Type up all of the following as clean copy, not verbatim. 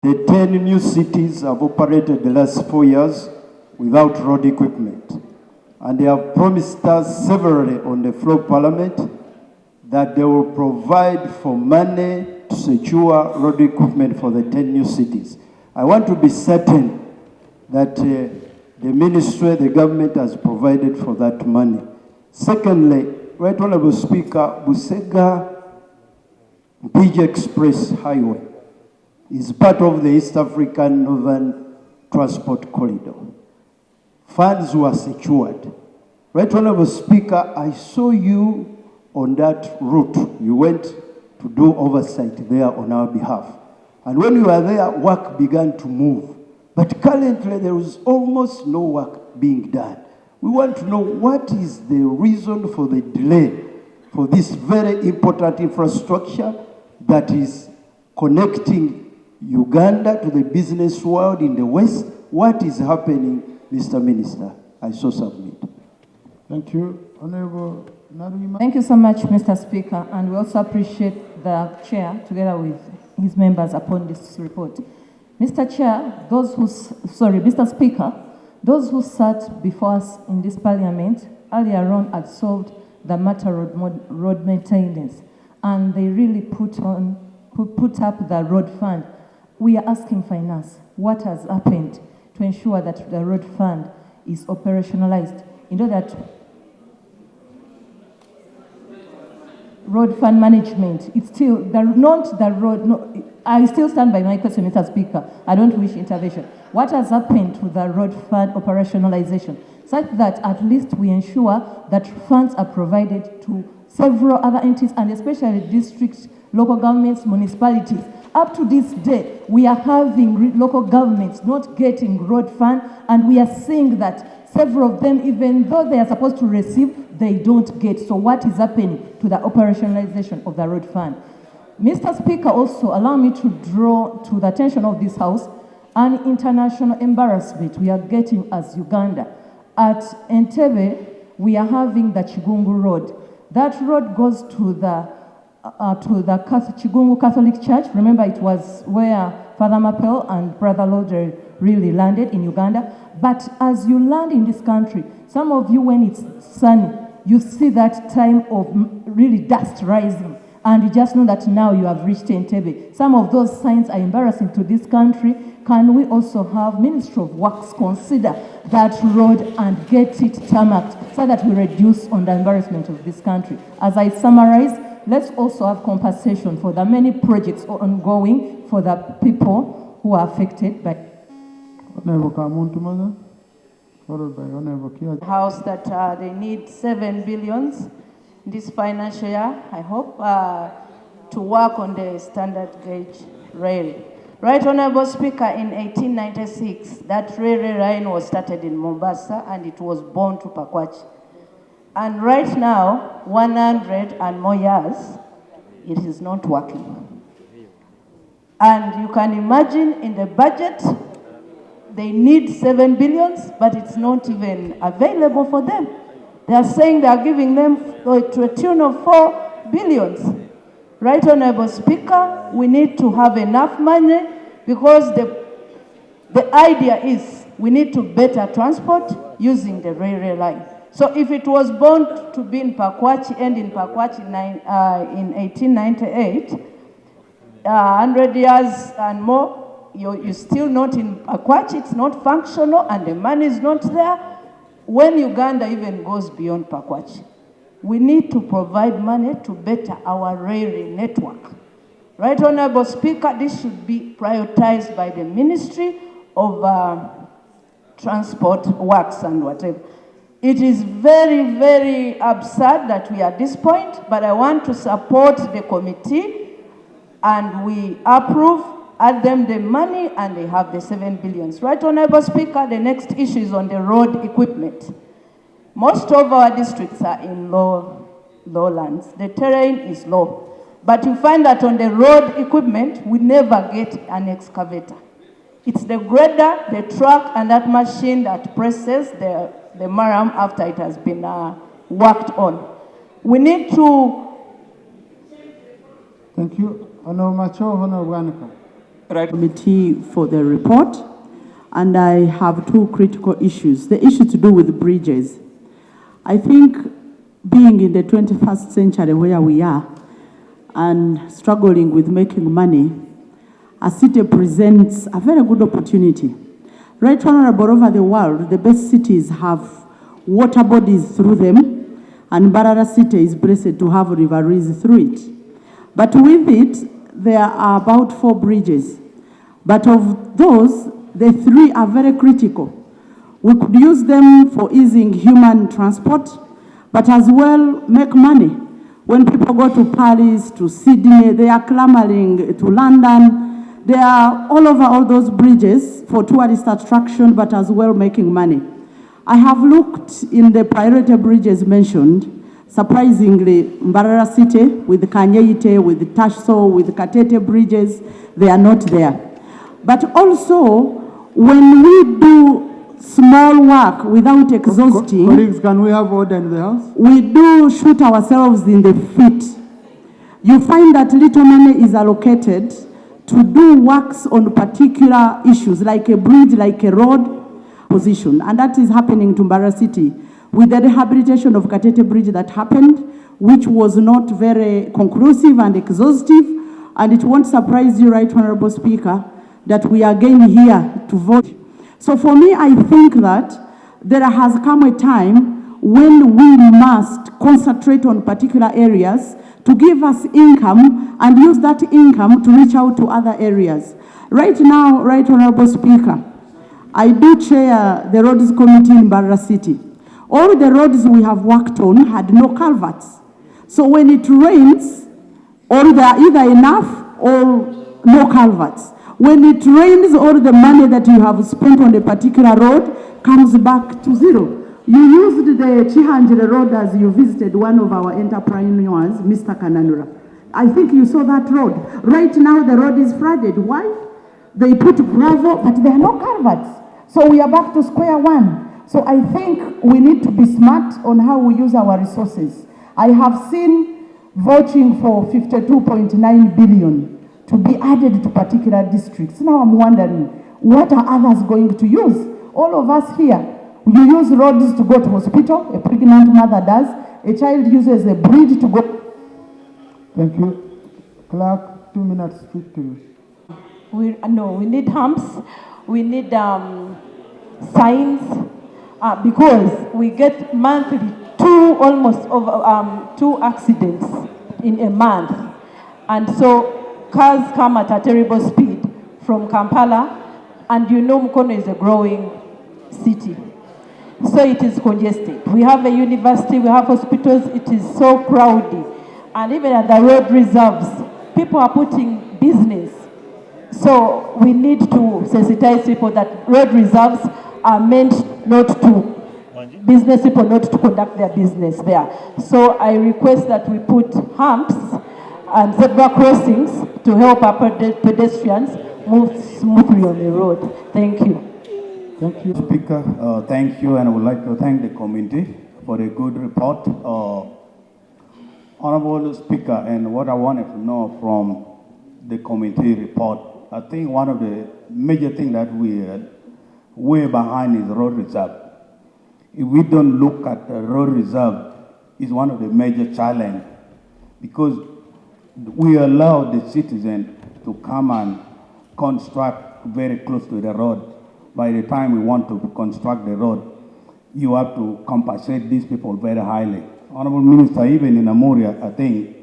The 10 new cities have operated the last 4 years without road equipment. And they have promised us severally on the floor of Parliament that they will provide for money to secure road equipment for the 10 new cities. I want to be certain that the ministry, the government has provided for that money. Secondly, Right Honorable Speaker, Busega Mpigi Express Highway is part of the East African Northern Transport Corridor. Funds were secured. Right Honorable Speaker, I saw you on that route. You went to do oversight there on our behalf. And when you were there, work began to move. But currently, there is almost no work being done. We want to know what is the reason for the delay for this very important infrastructure that is connecting Uganda to the business world in the West. What is happening, Mr. Minister? I so submit. Thank you. Honorable Narima. Thank you so much, Mr. Speaker, and we also appreciate the Chair, together with his members, upon this report. Mr. Chair, Mr. Speaker, those who sat before us in this Parliament earlier on had solved the matter of road maintenance, and they really put up the road fund. We are asking finance, what has happened to ensure that the road fund is operationalized? You know that road fund management, it's still, not the road, no, I still stand by my question, Mr. Speaker. I don't wish intervention. What has happened to the road fund operationalization, such that at least we ensure that funds are provided to several other entities, and especially districts, local governments, municipalities? Up to this day, we are having local governments not getting road fund, and we are seeing that several of them, even though they are supposed to receive, they don't get. So what is happening to the operationalization of the road fund? Mr. Speaker, also allow me to draw to the attention of this House an international embarrassment we are getting as Uganda. At Entebbe, we are having the Chigungu Road. That road goes to the Chigungu Catholic Church. Remember, it was where Father Mapel and Brother Lodre really landed in Uganda. But as you land in this country, some of you, when it's sunny, you see that time of really dust rising, and you just know that now you have reached Entebbe. Some of those signs are embarrassing to this country. Can we also have Ministry of Works consider that road and get it tarmacked so that we reduce on the embarrassment of this country? As I summarize, let's also have compensation for the many projects ongoing for the people who are affected by Honorable Kamuntu, followed by Honorable Kia. House that they need 7 billions this financial year, I hope, to work on the standard gauge rail. Right, Honorable Speaker, in 1896, that railway line was started in Mombasa and it was borne to Pakwachi. And right now, 100 and more years, it is not working. And you can imagine in the budget, they need 7 billions, but it's not even available for them. They are saying they are giving them to a tune of 4 billions. Right, Honorable Speaker, we need to have enough money, because the idea is we need to better transport using the railway line. So if it was born to be in Pakwachi and in Pakwachi in 1898, 100 years and more, you're still not in Pakwachi, it's not functional, and the money is not there. When Uganda even goes beyond Pakwachi, we need to provide money to better our railway network. Right, Honorable Speaker, this should be prioritized by the Ministry of Transport, Works and whatever. It is very, very absurd that we are at this point, but I want to support the committee, and we approve, add them the money, and they have the 7 billions. Right, Honorable Speaker, the next issue is on the road equipment. Most of our districts are in lowlands. The terrain is low. But you find that on the road equipment, we never get an excavator. It's the grader, the truck, and that machine that presses the maram after it has been worked on. We need to... Thank you. Honorable Macho, Honorable Wanika. Right. Committee for the report, and I have two critical issues. The issue to do with bridges. I think being in the 21st century where we are and struggling with making money, a city presents a very good opportunity. Right honorable, over the world, the best cities have water bodies through them, and Mbarara City is blessed to have riverways through it. But with it, there are about 4 bridges. But of those, the 3 are very critical. We could use them for easing human transport, but as well make money. When people go to Paris, to Sydney, they are clamoring to London. They are all over all those bridges for tourist attraction, but as well making money. I have looked in the priority bridges mentioned. Surprisingly, Mbarara City, with Kanyeite, with Tasho, with Katete bridges, they are not there. But also, when we do small work without exhausting, Colleagues, can we have order in the House? we do shoot ourselves in the feet. You find that little money is allocated to do works on particular issues, like a bridge, like a road position. And that is happening to Mbarara City with the rehabilitation of Katete Bridge that happened, which was not very conclusive and exhaustive. And it won't surprise you, Right Honorable Speaker, that we are again here to vote. So for me, I think that there has come a time when we must concentrate on particular areas to give us income and use that income to reach out to other areas. Right now, Right Honorable Speaker, I do chair the Roads Committee in Mbarara City. All the roads we have worked on had no culverts. So when it rains, or there are either enough or no culverts. When it rains, all the money that you have spent on a particular road comes back to zero. You used the Chihanjire Road as you visited one of our entrepreneurs, Mr. Kananura. I think you saw that road. Right now, the road is flooded. Why? They put gravel, but there are no culverts. So we are back to square one. So I think we need to be smart on how we use our resources. I have seen vouching for 52.9 billion to be added to particular districts. Now I'm wondering, what are others going to use? All of us here, you use roads to go to hospital, a pregnant mother does. A child uses a bridge to go. Thank you. Clerk, 2 minutes, speak to you. We need humps, we need signs, because we get monthly two accidents in a month. And so cars come at a terrible speed from Kampala, and you know Mukono is a growing city. So it is congested. We have a university, we have hospitals, it is so crowded. And even at the road reserves, people are putting business. So we need to sensitize people that road reserves are meant not to, business people not to conduct their business there. So I request that we put humps and zebra crossings to help our pedestrians move smoothly on the road. Thank you. Thank you. Speaker, thank you, and I would like to thank the committee for a good report. Honorable Speaker, and what I wanted to know from the committee report, I think one of the major things that we are way behind is road reserve. If we don't look at the road reserve, it's one of the major challenges, because we allow the citizen to come and construct very close to the road. By the time we want to construct the road, you have to compensate these people very highly. Honorable Minister, even in Amuria, I think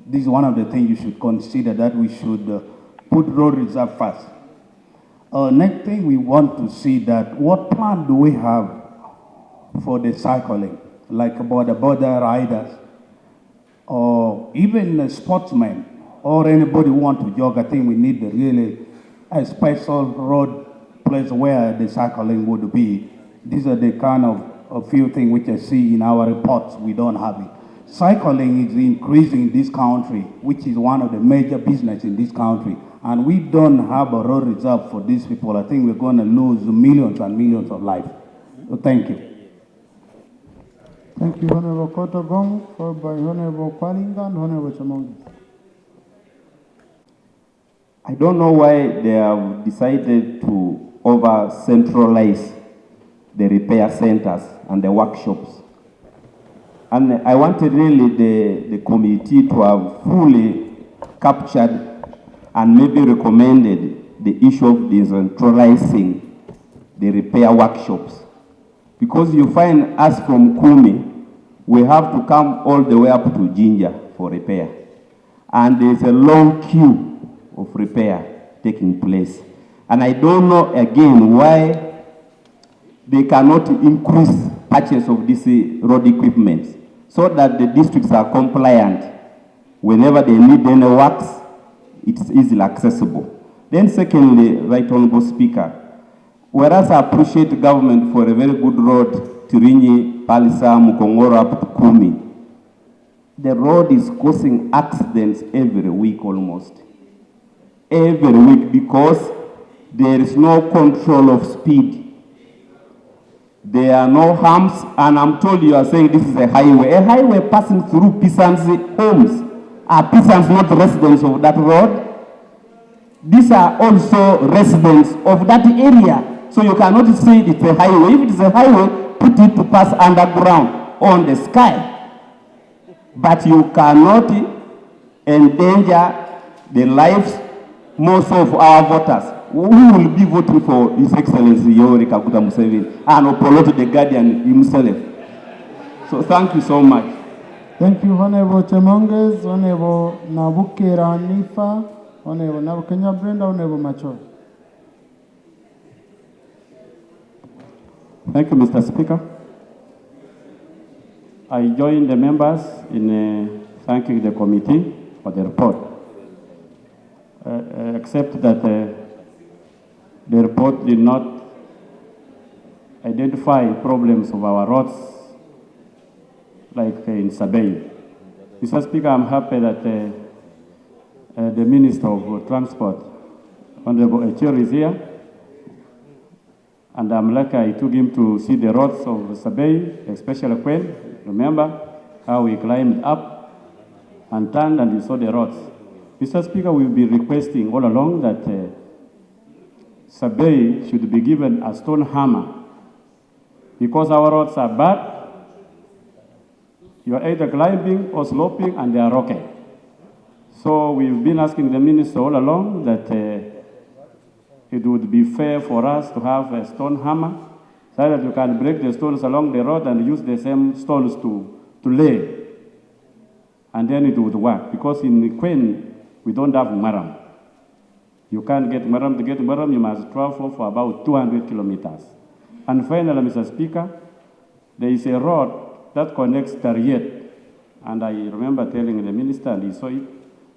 this is one of the things you should consider, that we should put road reserve first. Next thing, we want to see that what plan do we have for the cycling, like border riders, or even sportsmen, or anybody who want to jog. I think we need really a special road place where the cycling would be. These are the kind of a few things which I see in our reports. We don't have it. Cycling is increasing in this country, which is one of the major business in this country. And we don't have a road reserve for these people. I think we're going to lose millions and millions of lives. So thank you. Thank you, Honorable Kotogong, followed by Honorable Kwalinga and Honorable Chamongi. I don't know why they have decided to over-centralize the repair centers and the workshops. And I wanted really the committee to have fully captured and maybe recommended the issue of decentralizing the repair workshops. Because you find us from Kumi, we have to come all the way up to Jinja for repair. And there's a long queue of repair taking place. And I don't know again why they cannot increase purchase of this road equipment so that the districts are compliant. Whenever they need any works, it's easily accessible. Then secondly, Right Honorable Speaker, whereas I appreciate government for a very good road, Tirinyi, Palisa, Mukongoro up to Kumi, the road is causing accidents every week almost. Every week, because there is no control of speed. There are no humps, and I'm told you are saying this is a highway. A highway passing through peasants' homes. Are peasants not residents of that road? These are also residents of that area. So you cannot say it's a highway. If it is a highway, put it to pass underground on the sky. But you cannot endanger the lives most of our voters who will be voting for His Excellency Yoweri Kaguta Museveni and Opoloto the Guardian himself. So thank you so much. Thank you, Honorable Chemonges, Honorable Nabukera Nifa, Honorable Nabukenya Brenda, Honorable Macho. Thank you, Mr. Speaker. I join the members in thanking the committee for the report. Except that the report did not identify problems of our roads like in Sabey. Mr. Speaker, I'm happy that the Minister of Transport, Honorable Echir, is here. And I'm lucky I took him to see the roads of Sabey, especially Queen. Remember how we climbed up and turned and we saw the roads. Mr. Speaker, we've been requesting all along that Sabey should be given a stone hammer because our roads are bad. You are either climbing or sloping and they are rocky. So we've been asking the minister all along that it would be fair for us to have a stone hammer so that you can break the stones along the road and use the same stones to lay. And then it would work. Because in Queen, we don't have Maram. You can't get Maram. To get Maram, you must travel for about 200 kilometers. And finally, Mr. Speaker, there is a road that connects Tariet. And I remember telling the minister, and he saw it.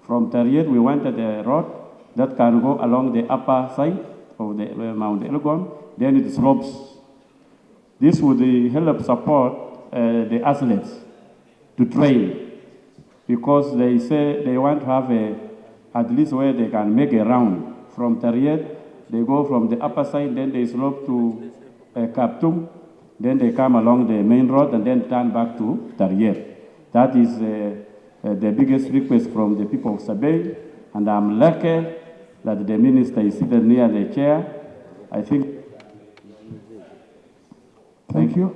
From Tariet, we wanted a road that can go along the upper side of the Mount Elgon, then it slopes. This would help support the athletes to train, because they say they want to have at least where they can make a round. From Tariet, they go from the upper side, then they slope to Kaptum, then they come along the main road and then turn back to Tariet. That is the biggest request from the people of Sabey, and I'm lucky that the minister is seated near the chair. I think. Thank you.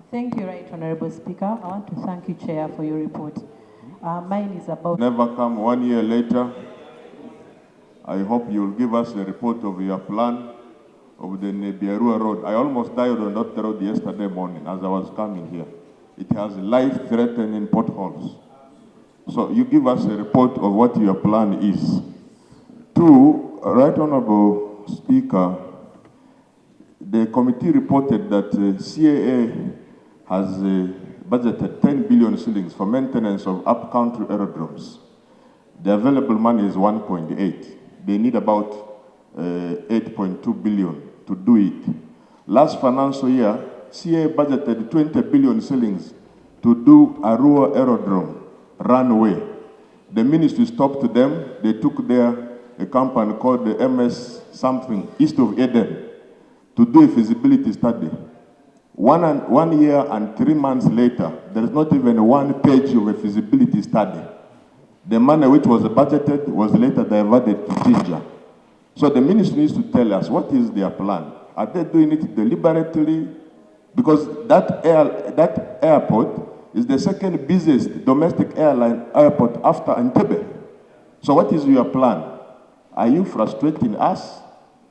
Thank you, Right Honorable Speaker. I want to thank you, Chair, for your report. Mine is about... Never come 1 year later. I hope you'll give us a report of your plan of the Nebiarua Road. I almost died on that road yesterday morning as I was coming here. It has life-threatening potholes. So you give us a report of what your plan is. Two, Right Honorable Speaker, the committee reported that CAA has budgeted 10 billion shillings for maintenance of up-country aerodromes. The available money is 1.8. They need about 8.2 billion to do it. Last financial year, CAA budgeted 20 billion shillings to do Arua Aerodrome runway. The ministry stopped them. They took a company called the MS something, east of Eden, to do a feasibility study. 1 year and 3 months later, there is not even 1 page of a feasibility study. The money which was budgeted was later diverted to Jinja. So the ministry needs to tell us what is their plan. Are they doing it deliberately? Because that airport is the second busiest domestic airport after Entebbe. So what is your plan? Are you frustrating us?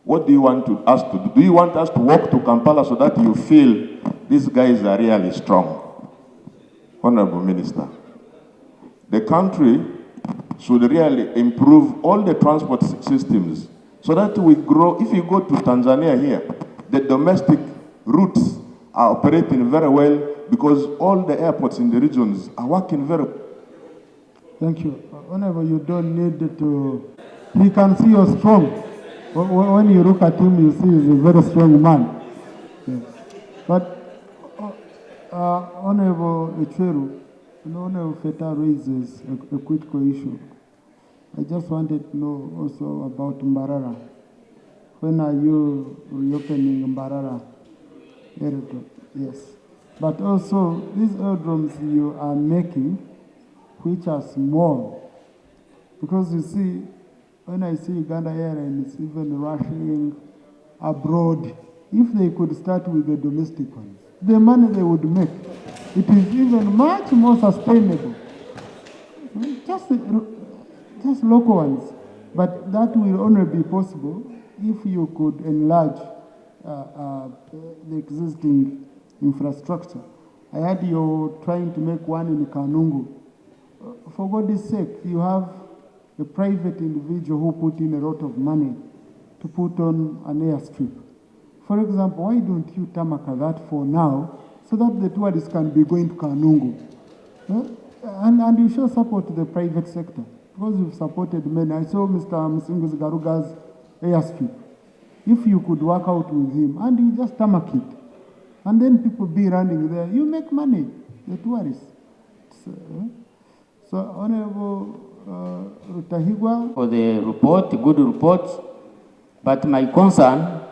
What do you want us to do? Do you want us to walk to Kampala so that you feel these guys are really strong? Honorable Minister, the country should really improve all the transport systems so that we grow. If you go to Tanzania here, the domestic routes are operating very well because all the airports in the regions are working very well. Thank you. Whenever you don't need to, he can see you're strong. When you look at him, you see he's a very strong man. Yeah. But Honorable Echeru, Honorable Feta raises a critical issue. I just wanted to know also about Mbarara. When are you reopening Mbarara aerodrome? Yes. But also, these aerodromes you are making, which are small, because you see, when I see Uganda Airlines even rushing abroad, if they could start with the domestic ones, the money they would make, it is even much more sustainable. Just local ones. But that will only be possible if you could enlarge the existing infrastructure. I heard you're trying to make one in Kanungu. For God's sake, you have a private individual who put in a lot of money to put on an airstrip. For example, why don't you tamaka that for now so that the tourists can be going to Kanungu? And you should support the private sector because you've supported many. I saw Mr. Msinguzi Garuga's airstrip. If you could work out with him and you just tamak it, and then people be running there, you make money, the tourists. So Honorable Rutahigwa. For the report, good report, but my concern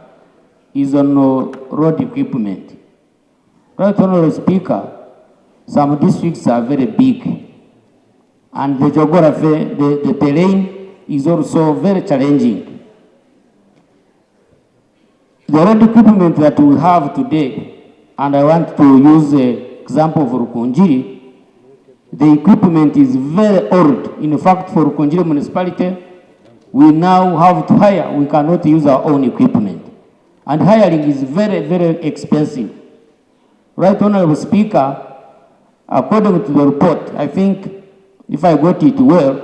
is on road equipment. Right, Honorable Speaker, some districts are very big, and the geography, the terrain is also very challenging. The road equipment that we have today, and I want to use the example of Rukunjiri, the equipment is very old. In fact, for Rukunjiri municipality, we now have to hire. We cannot use our own equipment. And hiring is very, very expensive. Right, Honorable Speaker, according to the report, I think, if I got it well,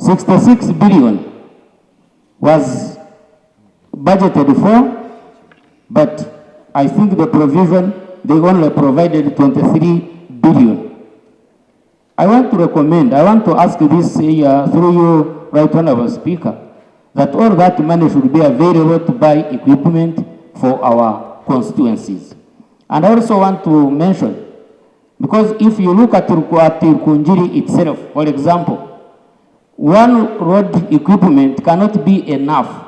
66 billion was budgeted for, but I think the provision, they only provided 23 billion. I want to recommend, I want to ask this through you, Right Honorable Speaker, that all that money should be available to buy equipment for our constituencies. And I also want to mention, because if you look at Rukunjiri itself, for example, one road equipment cannot be enough.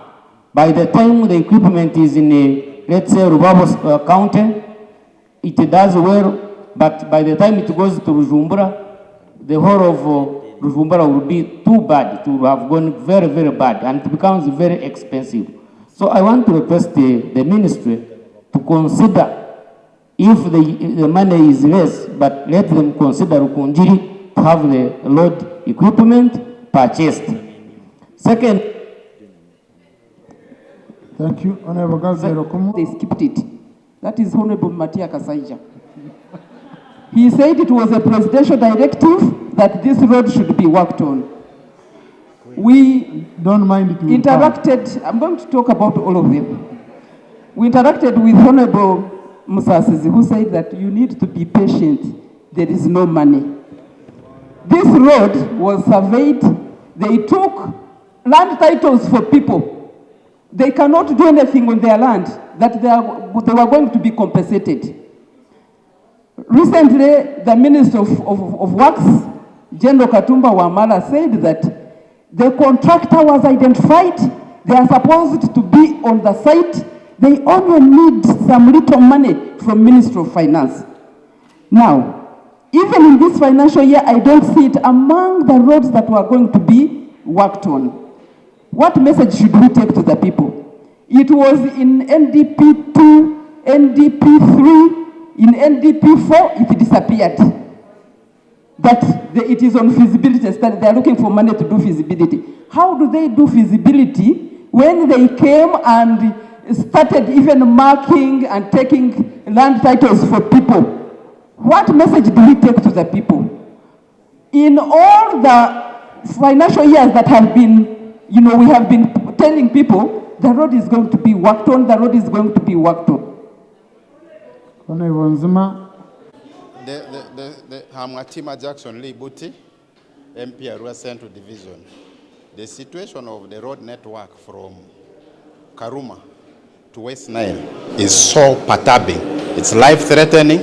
By the time the equipment is in a, let's say, Rubabo County, it does well, but by the time it goes to Rujumbura, the whole of Rujumbura will be too bad, to have gone very, very bad, and it becomes very expensive. So I want to request the ministry to consider, if the money is less, but let them consider Rukunjiri to have the road equipment purchased. Second, thank you, Honorable Gazero. They skipped it. That is Honorable Matia Kasaija. He said it was a presidential directive that this road should be worked on. We don't mind it. Interacted, I'm going to talk about all of them. We interacted with Honorable Musasizi, who said that you need to be patient. There is no money. This road was surveyed. They took land titles for people. They cannot do anything on their land, that they were going to be compensated. Recently, the Minister of Works, General Katumba Wamala, said that the contractor was identified. They are supposed to be on the site. They only need some little money from Ministry of Finance. Now, even in this financial year, I don't see it among the roads that were going to be worked on. What message should we take to the people? It was in NDP 2, NDP 3, in NDP 4, it disappeared. It is on feasibility study. They are looking for money to do feasibility. How do they do feasibility when they came and started even marking and taking land titles for people? What message do we take to the people? In all the financial years that have been, we have been telling people the road is going to be worked on, the road is going to be worked on. Honorable Nzima. Hamwatima Jackson Lee Buti, MP Arua Central Division. The situation of the road network from Karuma to West Nile is so perturbing. It's life-threatening.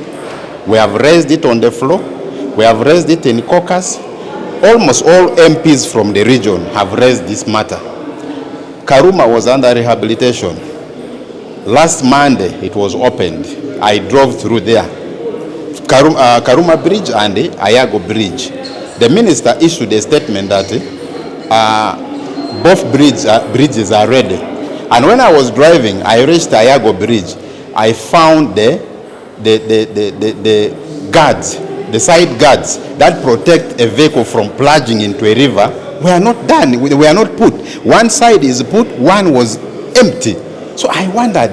We have raised it on the floor. We have raised it in caucus. Almost all MPs from the region have raised this matter. Karuma was under rehabilitation. Last Monday, it was opened. I drove through there. Karuma Bridge and the Ayago Bridge. The minister issued a statement that both bridges are ready. And when I was driving, I reached Ayago Bridge. I found the guards, the side guards that protect a vehicle from plunging into a river were not done. We were not put. One side is put, one was empty. So I wondered,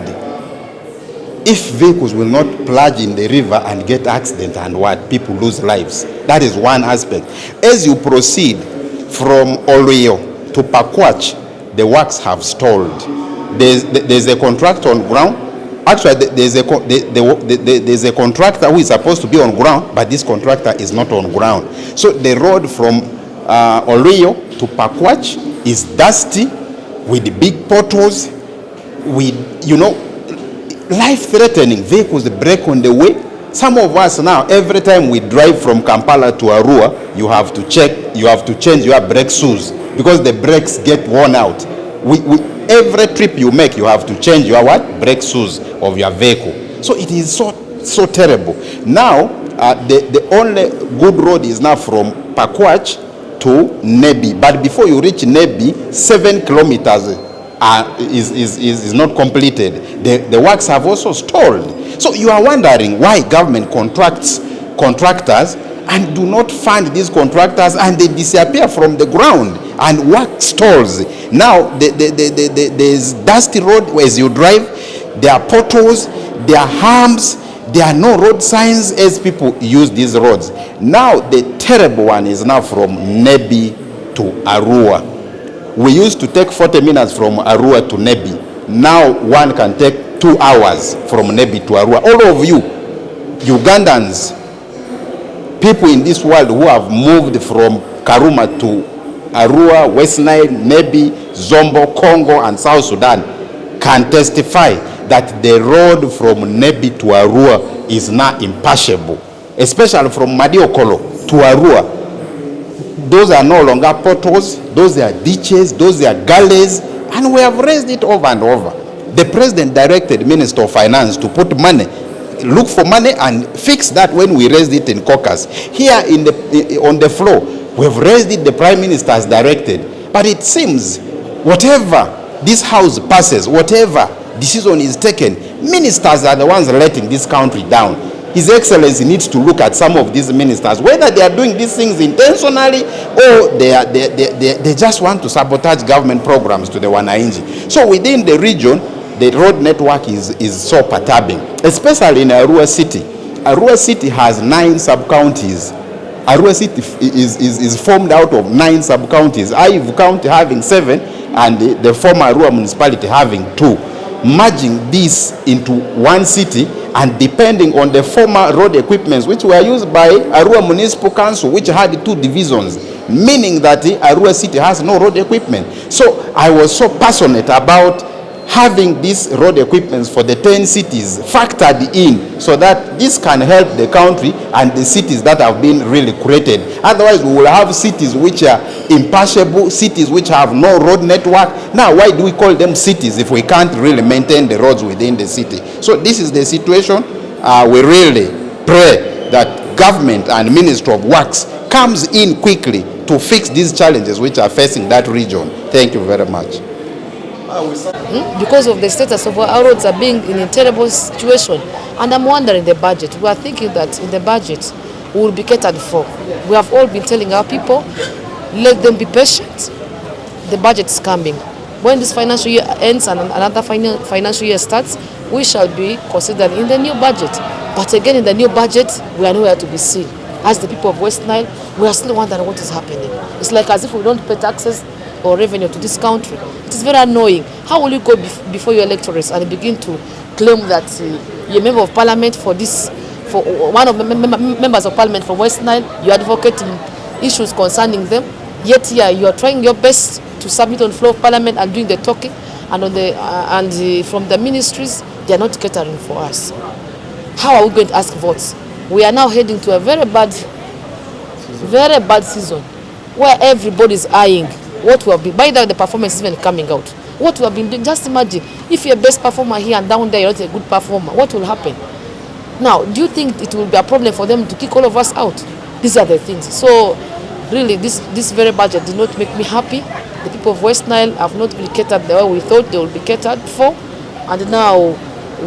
if vehicles will not plunge in the river and get accident and what, people lose lives. That is one aspect. As you proceed from Oluyo to Pakwach, the works have stalled. There's a contractor on ground. Actually, there's a contractor who is supposed to be on ground, but this contractor is not on ground. So the road from Oluyo to Pakwach is dusty with big potholes, with, life-threatening. Vehicles break on the way. Some of us now, every time we drive from Kampala to Arua, you have to change your brake shoes because the brakes get worn out. Every trip you make, you have to change your brake shoes of your vehicle. So it is so terrible. Now, the only good road is now from Pakwach to Nebi. But before you reach Nebi, 7 kilometers is not completed. The works have also stalled. So you are wondering why government contractors and do not fund these contractors, and they disappear from the ground and work stalls. Now there's dusty road as you drive, there are potholes, there are humps, there are no road signs as people use these roads. Now the terrible one is now from Nebi to Arua. We used to take 40 minutes from Arua to Nebi. Now one can take 2 hours from Nebi to Arua. All of you, Ugandans, people in this world who have moved from Karuma to Arua, West Nile, Nebi, Zombo, Congo, and South Sudan, can testify that the road from Nebi to Arua is now impassable, especially from Madiokolo to Arua. Those are no longer potholes, those are ditches, those are gullies, and we have raised it over and over. The president directed Minister of Finance to put money, look for money and fix that when we raised it in caucus. Here on the floor, we've raised it, the Prime Minister has directed. But it seems whatever this House passes, whatever decision is taken, ministers are the ones letting this country down. His Excellency needs to look at some of these ministers, whether they are doing these things intentionally or they just want to sabotage government programs to the Wanainji. So within the region, the road network is so perturbing, especially in Arua City. Arua City has 9 sub-counties. Arua City is formed out of 9 sub-counties. Ivu County having 7 and the former Arua municipality having 2. Merging this into one city and depending on the former road equipments which were used by Arua Municipal Council, which had 2 divisions, meaning that Arua City has no road equipment. So I was so passionate about having these road equipments for the 10 cities factored in so that this can help the country and the cities that have been really created. Otherwise, we will have cities which are impassable, cities which have no road network. Now, why do we call them cities if we can't really maintain the roads within the city? So this is the situation. We really pray that government and Ministry of Works comes in quickly to fix these challenges which are facing that region. Thank you very much. Because of the status of our roads are being in a terrible situation. And I'm wondering the budget. We are thinking that in the budget we will be catered for. We have all been telling our people, let them be patient. The budget is coming. When this financial year ends and another financial year starts, we shall be considered in the new budget. But again, in the new budget, we are nowhere to be seen. As the people of West Nile, we are still wondering what is happening. It's like as if we don't pay taxes or revenue to this country. It is very annoying. How will you go before your electorates and begin to claim that you're a member of parliament for this, for one of the members of parliament from West Nile, you're advocating issues concerning them, yet here you are trying your best to submit on the floor of parliament and doing the talking, and on the from the ministries, they are not catering for us. How are we going to ask votes? We are now heading to a very bad season where everybody is eyeing what we have been. By the performance is even coming out. What we have been doing. Just imagine if you're a best performer here and down there you're not a good performer. What will happen? Now, do you think it will be a problem for them to kick all of us out? These are the things. So, really, this very budget did not make me happy. The people of West Nile have not been catered the way we thought they would be catered for, and now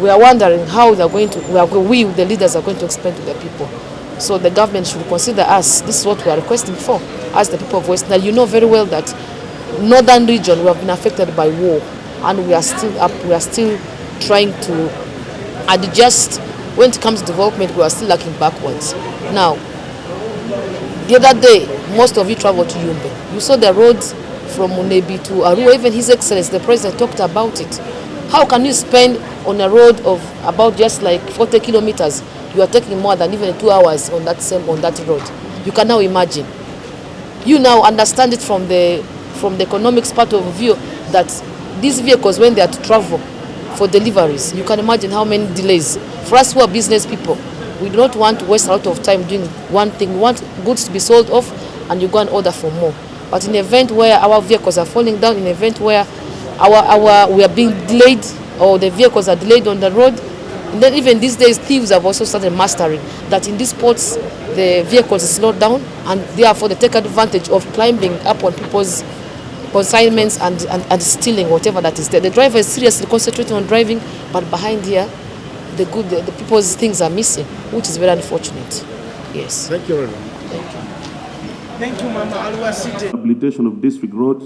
we are wondering how they are going to. We, the leaders, are going to explain to the people. So the government should consider us. This is what we are requesting for, as the people of West Nile. You know very well that northern region we have been affected by war, and we are still up. We are still trying to adjust. When it comes to development, we are still lacking backwards. Now, the other day, most of you traveled to Yumbe. You saw the roads from Munebi to Arua. Even His Excellency, the President, talked about it. How can you spend on a road of about just like 40 kilometers? You are taking more than even 2 hours on that road. You can now imagine. You now understand it from the economics part of view that these vehicles, when they are to travel for deliveries, you can imagine how many delays. For us who are business people, we do not want to waste a lot of time doing one thing. We want goods to be sold off and you go and order for more. But in an event where our vehicles are falling down, in an event where we are being delayed or the vehicles are delayed on the road, and then even these days thieves have also started mastering that in these ports the vehicles are slowed down and therefore they take advantage of climbing up on people's consignments and stealing whatever that is there. The driver is seriously concentrating on driving, but behind here the people's things are missing, which is very unfortunate. Yes. Thank you very much. Thank you. Thank you, Mama Alua City. Rehabilitation of district roads.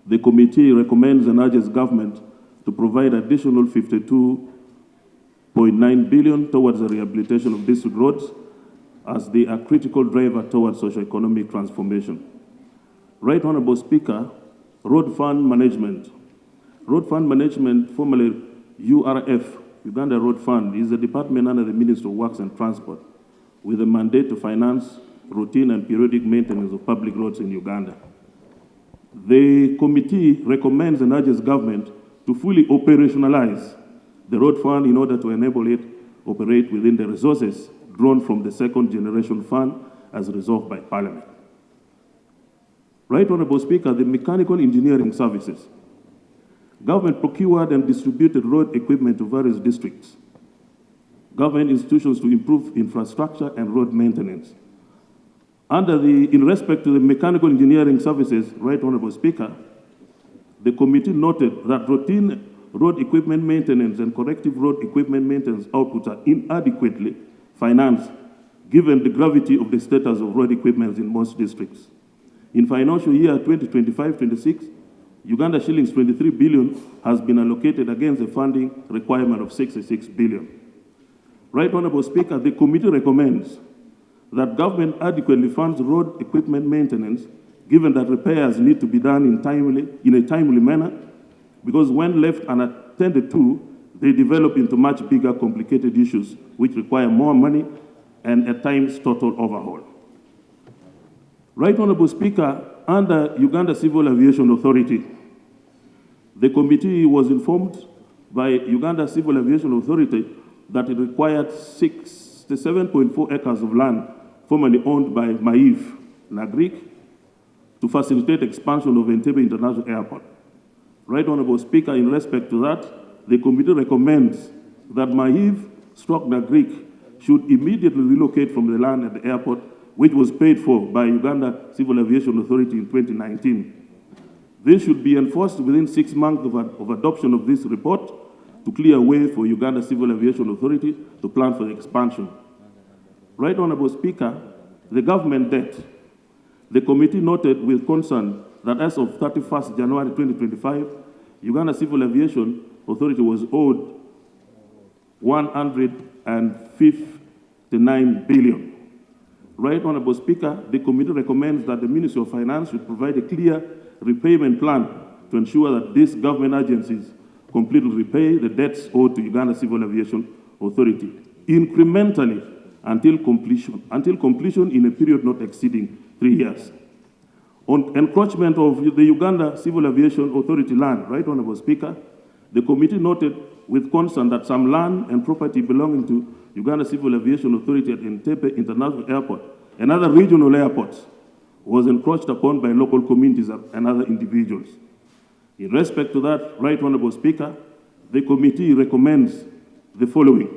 The committee recommends and urges government to provide additional 52.9 billion towards the rehabilitation of district roads as they are critical driver towards socio-economic transformation. Right Honorable Speaker, Road Fund Management. Road Fund Management, formerly URF, Uganda Road Fund, is a department under the Ministry of Works and Transport with a mandate to finance routine and periodic maintenance of public roads in Uganda. The committee recommends and urges government to fully operationalize the road fund in order to enable it operate within the resources drawn from the second generation fund as resolved by Parliament. Right Honorable Speaker, the mechanical engineering services. Government procured and distributed road equipment to various districts, government institutions to improve infrastructure and road maintenance. In respect to the mechanical engineering services, Right Honorable Speaker, the committee noted that routine road equipment maintenance and corrective road equipment maintenance outputs are inadequately financed given the gravity of the status of road equipment in most districts. In financial year 2025-26, Uganda shillings 23 billion has been allocated against a funding requirement of 66 billion. Right Honorable Speaker, the committee recommends that government adequately funds road equipment maintenance, given that repairs need to be done in a timely manner, because when left unattended to, they develop into much bigger, complicated issues which require more money and at times total overhaul. Right Honorable Speaker, under Uganda Civil Aviation Authority, The committee was informed by Uganda Civil Aviation Authority that it required 67.4 acres of land formerly owned by Maif Nagrik to facilitate expansion of Entebbe International Airport. Right Honorable Speaker, in respect to that, the committee recommends that Maif/Nagrik should immediately relocate from the land at the airport, which was paid for by Uganda Civil Aviation Authority in 2019. This should be enforced within 6 months of adoption of this report to clear a way for Uganda Civil Aviation Authority to plan for the expansion. Right Honorable Speaker, the government debt. The committee noted with concern that as of 31st January 2025, Uganda Civil Aviation Authority was owed 159 billion. Right Honorable Speaker, the committee recommends that the Ministry of Finance should provide a clear repayment plan to ensure that these government agencies completely repay the debts owed to Uganda Civil Aviation Authority, incrementally until completion in a period not exceeding 3 years. On encroachment of the Uganda Civil Aviation Authority land, Right Honorable Speaker, the committee noted with concern that some land and property belonging to Uganda Civil Aviation Authority at Entebbe International Airport and other regional airports was encroached upon by local communities and other individuals. In respect to that, Right Honorable Speaker, the committee recommends the following: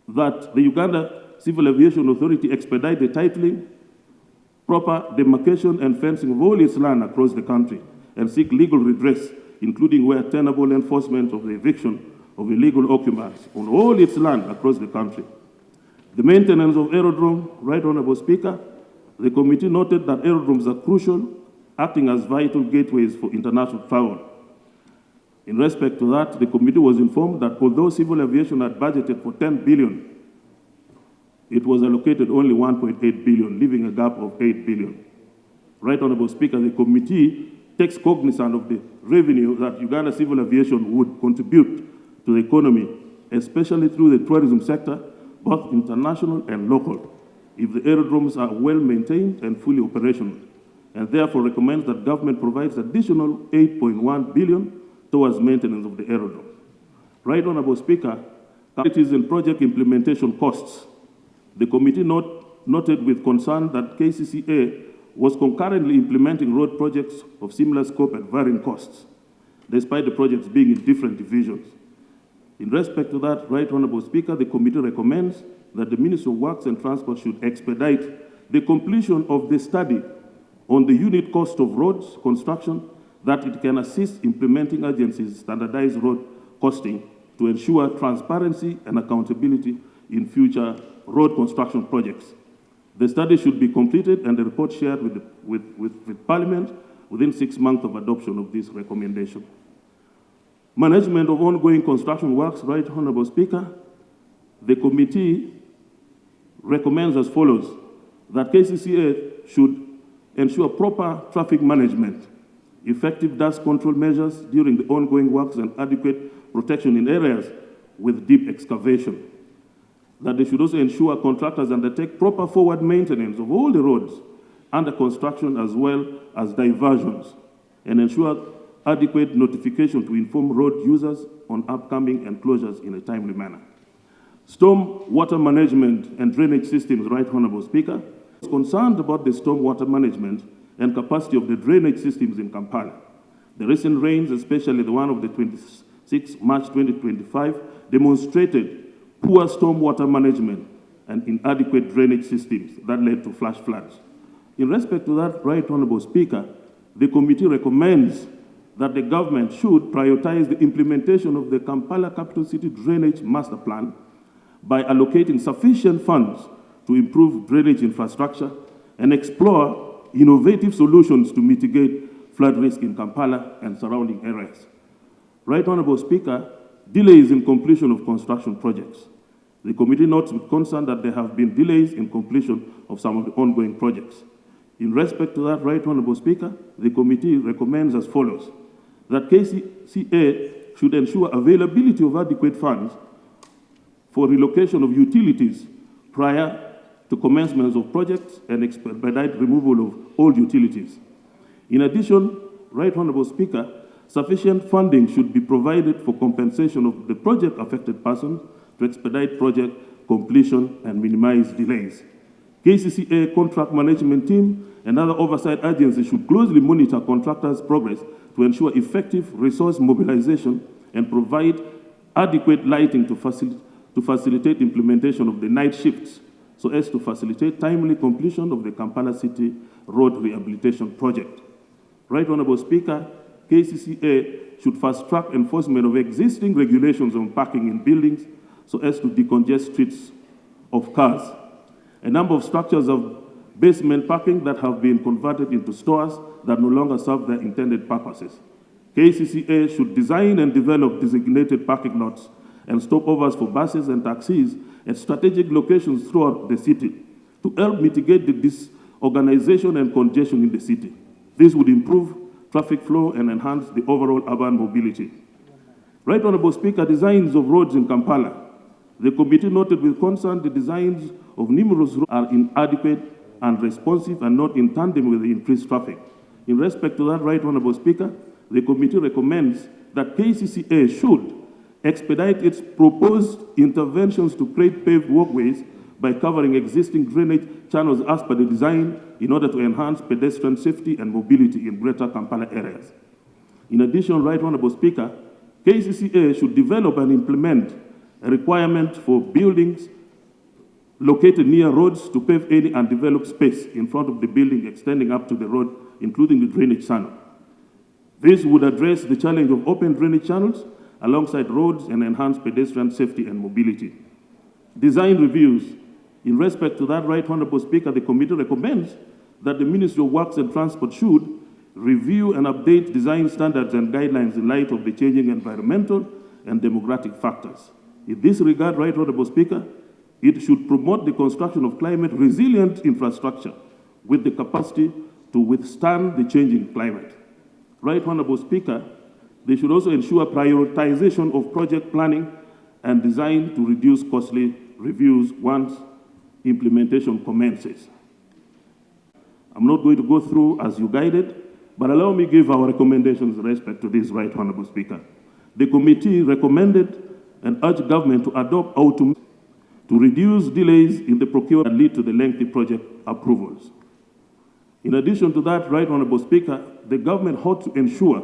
that the Uganda Civil Aviation Authority expedite the titling, proper demarcation and fencing of all its land across the country and seek legal redress, including where tenable enforcement of the eviction of illegal occupants on all its land across the country. The maintenance of aerodrome, Right Honorable Speaker, the committee noted that aerodromes are crucial, acting as vital gateways for international travel. In respect to that, the committee was informed that although civil aviation had budgeted for 10 billion, it was allocated only 1.8 billion, leaving a gap of 8 billion. Right Honorable Speaker, the committee takes cognizance of the revenue that Uganda Civil Aviation would contribute to the economy, especially through the tourism sector, both international and local, if the aerodromes are well maintained and fully operational, and therefore recommends that government provides additional 8.1 billion towards maintenance of the aerodrome. Right Honorable Speaker, it is in project implementation costs. The committee noted with concern that KCCA was concurrently implementing road projects of similar scope at varying costs, despite the projects being in different divisions. In respect to that, Right Honorable Speaker, the committee recommends that the Ministry of Works and Transport should expedite the completion of the study on the unit cost of roads construction, that it can assist implementing agencies' standardized road costing to ensure transparency and accountability in future road construction projects. The study should be completed and the report shared with Parliament within 6 months of adoption of this recommendation. Management of ongoing construction works, Right Honorable Speaker, the committee recommends as follows: that KCCA should ensure proper traffic management, effective dust control measures during the ongoing works, and adequate protection in areas with deep excavation. That they should also ensure contractors undertake proper forward maintenance of all the roads under construction as well as diversions, and ensure adequate notification to inform road users on upcoming enclosures in a timely manner. Storm water management and drainage systems, Right Honorable Speaker, is concerned about the storm water management and capacity of the drainage systems in Kampala. The recent rains, especially the one of the 26th March 2025, demonstrated poor storm water management and inadequate drainage systems that led to flash floods. In respect to that, Right Honorable Speaker, the committee recommends that the government should prioritize the implementation of the Kampala Capital City Drainage Master Plan by allocating sufficient funds to improve drainage infrastructure and explore innovative solutions to mitigate flood risk in Kampala and surrounding areas. Right Honorable Speaker, delays in completion of construction projects. The committee notes with concern that there have been delays in completion of some of the ongoing projects. In respect to that, Right Honorable Speaker, the committee recommends as follows: that KCCA should ensure availability of adequate funds for relocation of utilities prior to commencement of projects and expedite removal of old utilities. In addition, Right Honourable Speaker, sufficient funding should be provided for compensation of the project-affected persons to expedite project completion and minimize delays. KCCA contract management team and other oversight agencies should closely monitor contractors' progress to ensure effective resource mobilization and provide adequate lighting to facilitate implementation of the night shifts so as to facilitate timely completion of the Kampala City Road Rehabilitation Project. Right Honourable Speaker, KCCA should fast-track enforcement of existing regulations on parking in buildings so as to decongest streets of cars. A number of structures of basement parking that have been converted into stores that no longer serve their intended purposes. KCCA should design and develop designated parking lots and stopovers for buses and taxis at strategic locations throughout the city to help mitigate the disorganization and congestion in the city. This would improve traffic flow and enhance the overall urban mobility. Right Honourable Speaker, designs of roads in Kampala. The committee noted with concern the designs of numerous roads are inadequate and responsive and not in tandem with the increased traffic. In respect to that, Right Honourable Speaker, the committee recommends that KCCA should expedite its proposed interventions to create paved walkways by covering existing drainage channels as per the design in order to enhance pedestrian safety and mobility in greater Kampala areas. In addition, Right Honourable Speaker, KCCA should develop and implement a requirement for buildings located near roads to pave any undeveloped space in front of the building extending up to the road, including the drainage channel. This would address the challenge of open drainage channels alongside roads and enhance pedestrian safety and mobility. Design reviews. In respect to that, Right Honourable Speaker, the committee recommends that the Ministry of Works and Transport should review and update design standards and guidelines in light of the changing environmental and demographic factors. In this regard, Right Honourable Speaker, it should promote the construction of climate-resilient infrastructure with the capacity to withstand the changing climate. Right Honourable Speaker, they should also ensure prioritization of project planning and design to reduce costly reviews once implementation commences. I'm not going to go through as you guided, but allow me to give our recommendations with respect to this, Right Honourable Speaker. The committee recommended and urged government to adopt automation to reduce delays in the procurement and lead to the lengthy project approvals. In addition to that, Right Honourable Speaker, the government ought to ensure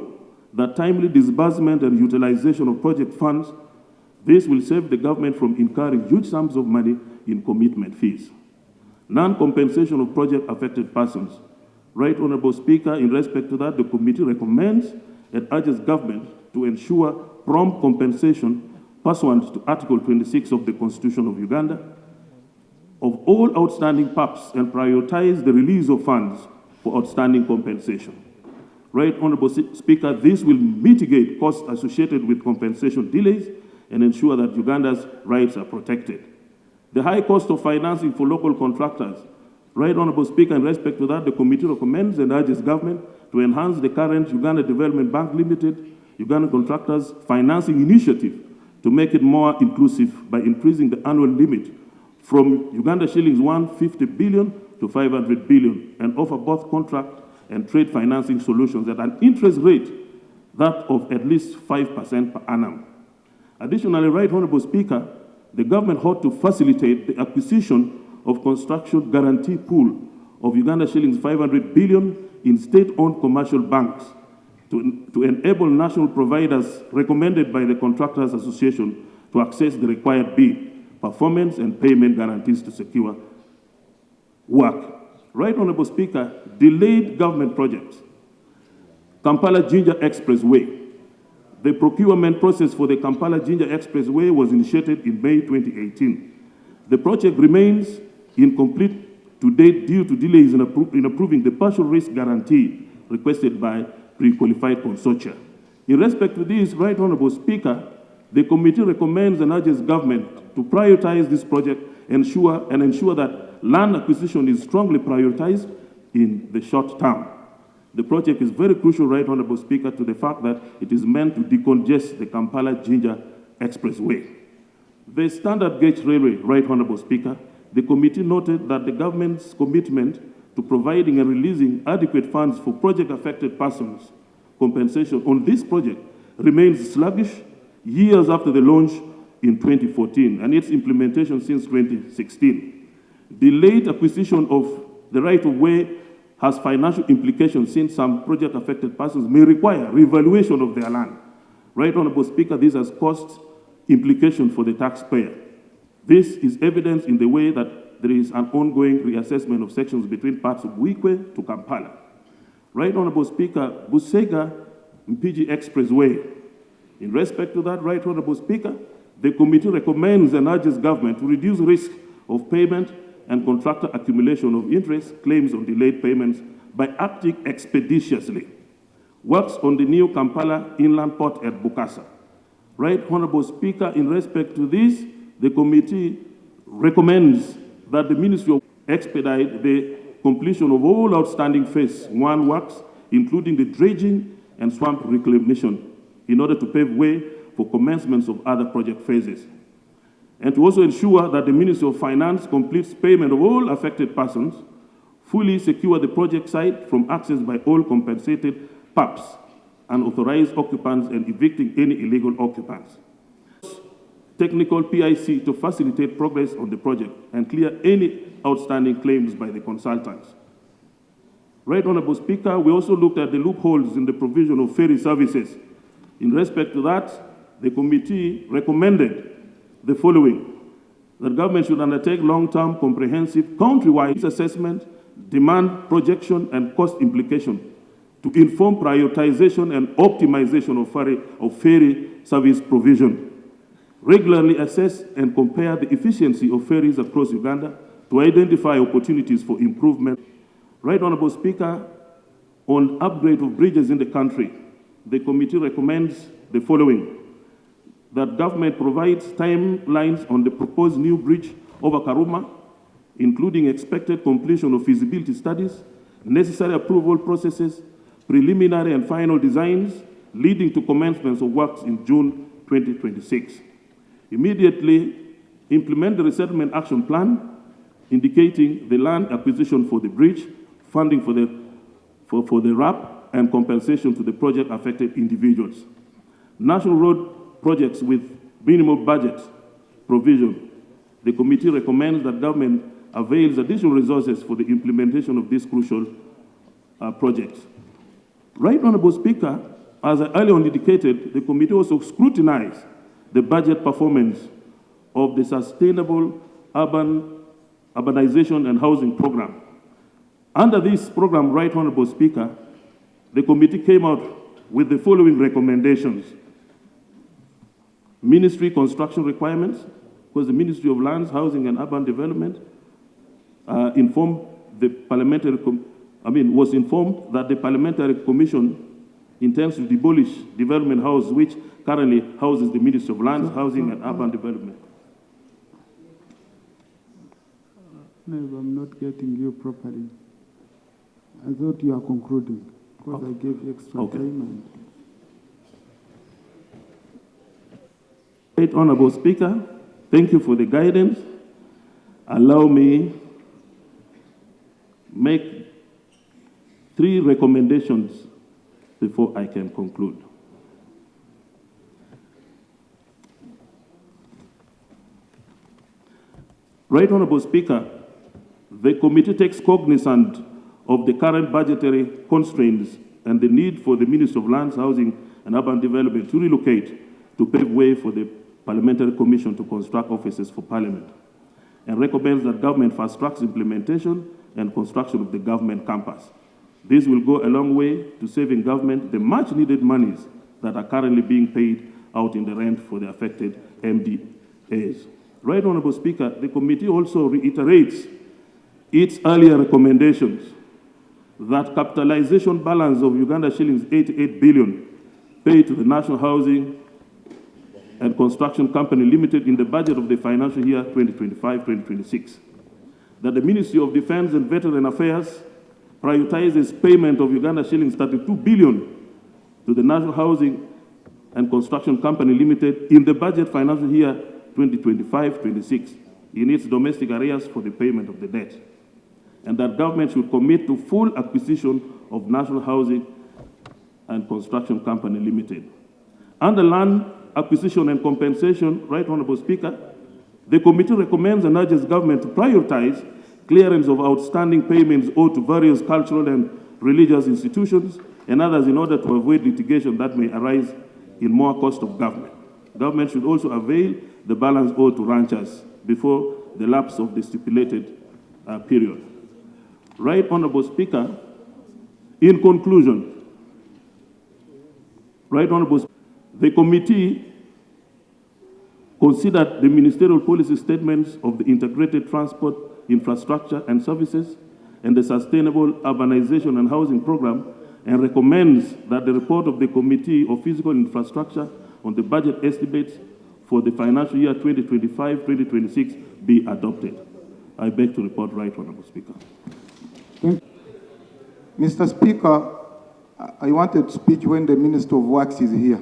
that timely disbursement and utilization of project funds. This will save the government from incurring huge sums of money in commitment fees. Non-compensation of project-affected persons. Right Honourable Speaker, in respect to that, the committee recommends and urges government to ensure prompt compensation pursuant to Article 26 of the Constitution of Uganda of all outstanding PAPs and prioritize the release of funds for outstanding compensation. Right Honourable Speaker, this will mitigate costs associated with compensation delays and ensure that Uganda's rights are protected. The high cost of financing for local contractors. Right Honourable Speaker, in respect to that, the committee recommends and urges government to enhance the current Uganda Development Bank Limited Uganda Contractors Financing Initiative to make it more inclusive by increasing the annual limit from Uganda shillings 150 billion to 500 billion and offer both contract and trade financing solutions at an interest rate that of at least 5% per annum. Additionally, Right Honourable Speaker, the government ought to facilitate the acquisition of construction guarantee pool of Uganda shillings 500 billion in state-owned commercial banks to enable national providers recommended by the Contractors Association to access the required bid, performance and payment guarantees to secure work. Right Honourable Speaker, delayed government projects. Kampala Jinja Expressway. The procurement process for the Kampala Jinja Expressway was initiated in May 2018. The project remains incomplete to date due to delays in approving the partial risk guarantee requested by pre-qualified consortia. In respect to this, Right Honourable Speaker, the committee recommends and urges government to prioritize this project and ensure that land acquisition is strongly prioritized in the short term. The project is very crucial, Right Honourable Speaker, to the fact that it is meant to decongest the Kampala-Jinja Expressway. The standard gauge railway, Right Honourable Speaker, the committee noted that the government's commitment to providing and releasing adequate funds for project-affected persons compensation on this project remains sluggish years after the launch in 2014 and its implementation since 2016. Delayed acquisition of the right-of-way has financial implications since some project-affected persons may require revaluation of their land. Right Honourable Speaker, this has cost implications for the taxpayer. This is evident in the way that there is an ongoing reassessment of sections between parts of Wikwe to Kampala. Right Honourable Speaker, Busega-Mpigi Expressway. In respect to that, Right Honourable Speaker, the committee recommends and urges government to reduce risk of payment and contractor accumulation of interest claims on delayed payments by acting expeditiously. Works on the new Kampala inland port at Bukasa. Right Honourable Speaker, in respect to this, the committee recommends that the Ministry expedite the completion of all outstanding Phase 1 works, including the dredging and swamp reclamation, in order to pave way for commencements of other project phases. And to also ensure that the Ministry of Finance completes payment of all affected persons, fully secure the project site from access by all compensated PAPs and authorized occupants and evicting any illegal occupants. Technical PIC to facilitate progress on the project and clear any outstanding claims by the consultants. Right Honourable Speaker, we also looked at the loopholes in the provision of ferry services. In respect to that, the committee recommended the following: that government should undertake long-term, comprehensive, country-wide assessment, demand projection, and cost implication to inform prioritization and optimization of ferry service provision. Regularly assess and compare the efficiency of ferries across Uganda to identify opportunities for improvement. Right Honourable Speaker, on upgrade of bridges in the country, the committee recommends the following: that government provides timelines on the proposed new bridge over Karuma, including expected completion of feasibility studies, necessary approval processes, preliminary and final designs, leading to commencement of works in June 2026. Immediately implement the resettlement action plan, indicating the land acquisition for the bridge, funding for the RAP, and compensation to the project-affected individuals. National road projects with minimal budget provision. The committee recommends that government avails additional resources for the implementation of these crucial projects. Right Honourable Speaker, as I earlier indicated, the committee also scrutinized the budget performance of the Sustainable Urbanization and Housing Program. Under this program, Right Honourable Speaker, the committee came out with the following recommendations. Ministry construction requirements, because the Ministry of Lands, Housing and Urban Development informed the parliamentary, was informed that the Parliamentary Commission intends to demolish Development House, which currently houses the Ministry of Lands, Housing and Urban Development. No, I'm not getting you properly. I thought you are concluding, because I gave you extra time. Right Honourable Speaker, thank you for the guidance. Allow me make 3 recommendations before I can conclude. Right Honourable Speaker, the committee takes cognizance of the current budgetary constraints and the need for the Ministry of Lands, Housing and Urban Development to relocate to pave way for the Parliamentary Commission to construct offices for Parliament, and recommends that government fast-tracks implementation and construction of the government campus. This will go a long way to saving government the much-needed monies that are currently being paid out in the rent for the affected MDAs. Right Honourable Speaker, the committee also reiterates its earlier recommendations that capitalization balance of Uganda shillings 88 billion paid to the National Housing and Construction Company Limited in the budget of the financial year 2025-2026. That the Ministry of Defence and Veteran Affairs prioritizes payment of Uganda shillings 32 billion to the National Housing and Construction Company Limited in the budget financial year 2025-26 in its domestic arrears for the payment of the debt. And that government should commit to full acquisition of National Housing and Construction Company Limited. Under Land Acquisition and Compensation, Right Honorable Speaker, the committee recommends and urges government to prioritize clearance of outstanding payments owed to various cultural and religious institutions and others in order to avoid litigation that may arise in more cost of government. Government should also avail the balance owed to ranchers before the lapse of the stipulated period. Right Honorable Speaker, in conclusion, Right Honorable Speaker, the committee considered the ministerial policy statements of the Integrated Transport, Infrastructure and Services and the Sustainable Urbanization and Housing Program and recommends that the report of the Committee of Physical Infrastructure on the budget estimates for the financial year 2025-2026 be adopted. I beg to report, Right Honorable Speaker. Thank you. Mr. Speaker, I wanted to speak when the Minister of Works is here.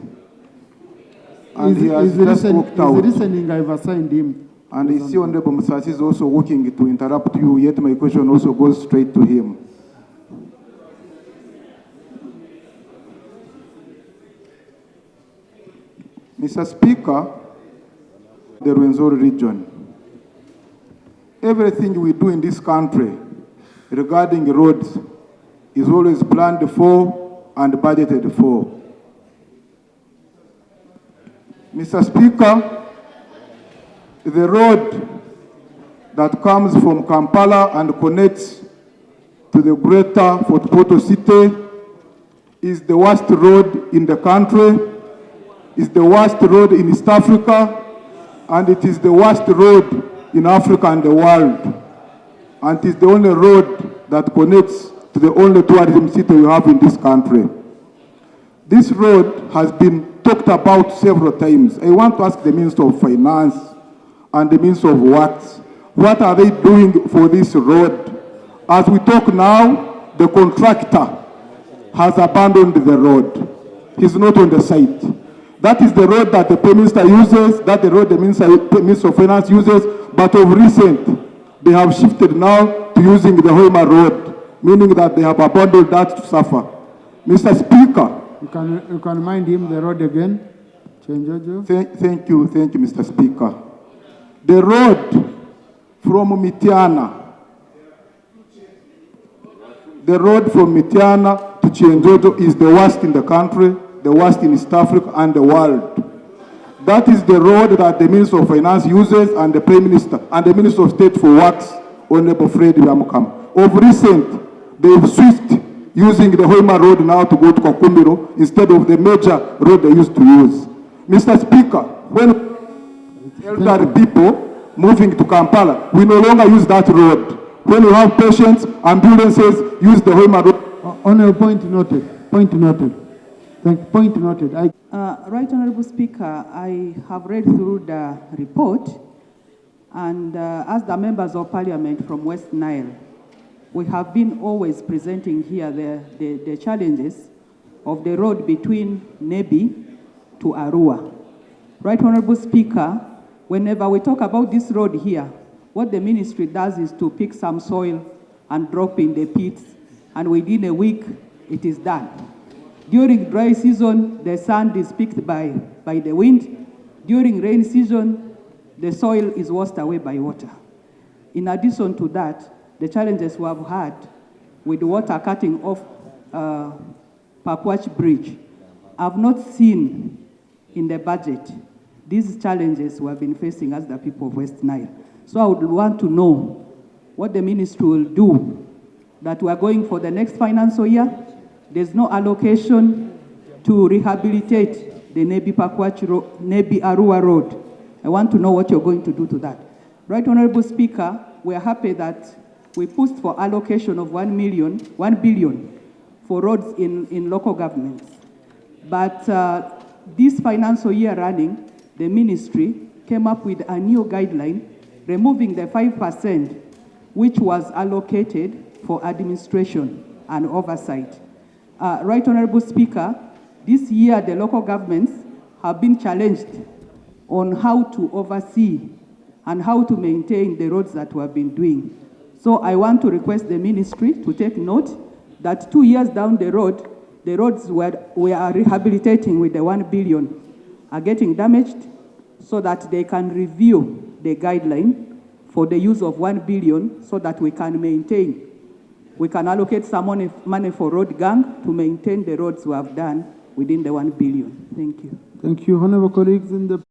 And he has just walked out. He's listening, I've assigned him. And I see Honorable Musasi is also working to interrupt you, yet my question also goes straight to him. Mr. Speaker, the Rwenzori region, everything we do in this country regarding roads is always planned for and budgeted for. Mr. Speaker, the road that comes from Kampala and connects to the greater Fort Portal city is the worst road in the country, is the worst road in East Africa, and it is the worst road in Africa and the world. And it is the only road that connects to the only tourism city we have in this country. This road has been talked about several times. I want to ask the Minister of Finance and the Minister of Works, what are they doing for this road? As we talk now, the contractor has abandoned the road. He's not on the site. That is the road that the Prime Minister uses, that the road the Minister of Finance uses, but of recent, they have shifted now to using the Hoima road, meaning that they have abandoned that to suffer. Mr. Speaker, you can remind him the road again. Thank you, Mr. Speaker. The road from Mitiana, to Chienjojo is the worst in the country, the worst in East Africa and the world. That is the road that the Minister of Finance uses and the Prime Minister and the Minister of State for Works, Honorable Fred Yamukam. Of recent, they've switched using the Hoima road now to go to Kakumiro instead of the major road they used to use. Mr. Speaker, when elderly people moving to Kampala, we no longer use that road. When we have patients, ambulances, use the Hoima road. On a point noted. Point noted. Point noted. Right Honorable Speaker, I have read through the report, and as the members of Parliament from West Nile, we have been always presenting here the challenges of the road between Nebi to Arua. Right Honorable Speaker, whenever we talk about this road here, what the ministry does is to pick some soil and drop in the pits, and within a week, it is done. During dry season, the sand is picked by the wind. During rain season, the soil is washed away by water. In addition to that, the challenges we have had with the water cutting off Pakwach Bridge, I've not seen in the budget these challenges we have been facing as the people of West Nile. So I would want to know what the ministry will do, that we are going for the next financial year. There's no allocation to rehabilitate the Nebi Arua Road. I want to know what you're going to do to that. Right Honorable Speaker, we are happy that we pushed for allocation of 1 billion for roads in local governments. But this financial year running, the ministry came up with a new guideline removing the 5% which was allocated for administration and oversight. Right Honorable Speaker, this year the local governments have been challenged on how to oversee and how to maintain the roads that we have been doing. So I want to request the ministry to take note that 2 years down the road, the roads we are rehabilitating with the 1 billion are getting damaged, so that they can review the guideline for the use of 1 billion so that we can maintain. We can allocate some money for road gang to maintain the roads we have done within the 1 billion. Thank you. Thank you, honorable colleagues in the